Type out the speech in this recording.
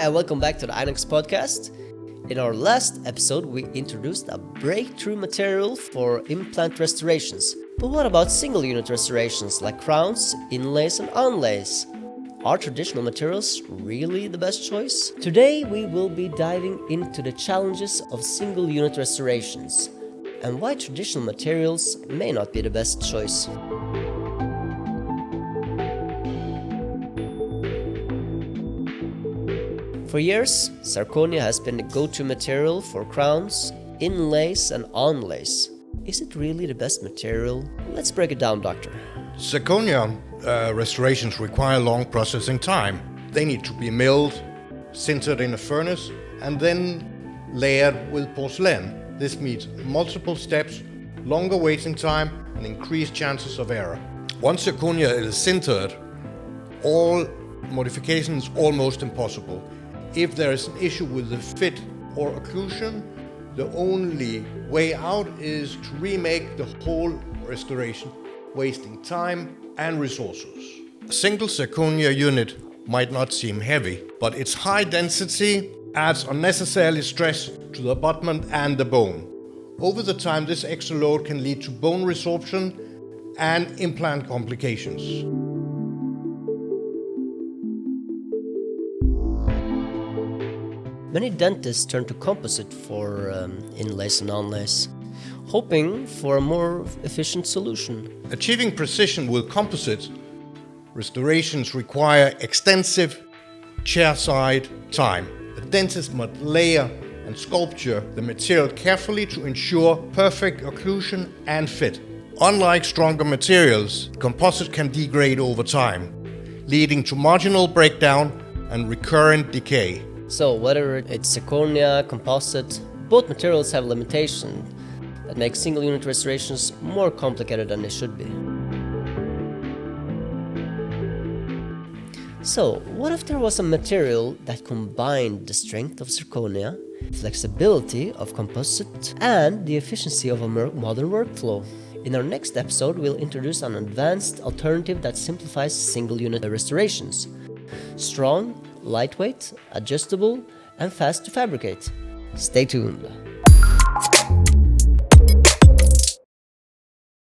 and welcome back to the Inox Podcast. In our last episode, we introduced a breakthrough material for implant restorations. But what about single unit restorations like crowns, inlays, and onlays? Are traditional materials really the best choice? Today, we will be diving into the challenges of single unit restorations and why traditional materials may not be the best choice. For years, zirconia has been the go-to material for crowns, inlays, and onlays. Is it really the best material? Let's break it down, Doctor. Zirconia restorations require long processing time. They need to be milled, sintered in a furnace, and then layered with porcelain. This means multiple steps, longer waiting time, and increased chances of error. Once zirconia is sintered, all modification is almost impossible. If there is an issue with the fit or occlusion, the only way out is to remake the whole restoration, wasting time and resources. A single zirconia unit might not seem heavy, but its high density adds unnecessarily stress to the abutment and the bone. Over the time, this extra load can lead to bone resorption and implant complications. Many dentists turn to composite for inlays and onlays, hoping for a more efficient solution. Achieving precision with composite restorations require extensive chairside time. The dentist must layer and sculpture the material carefully to ensure perfect occlusion and fit. Unlike stronger materials, composite can degrade over time, leading to marginal breakdown and recurrent decay. So whether it's zirconia, composite, both materials have limitations that make single unit restorations more complicated than they should be. So what if there was a material that combined the strength of zirconia, flexibility of composite, and the efficiency of a modern workflow? In our next episode, we'll introduce an advanced alternative that simplifies single unit restorations. Strong, lightweight, adjustable, and fast to fabricate. Stay tuned.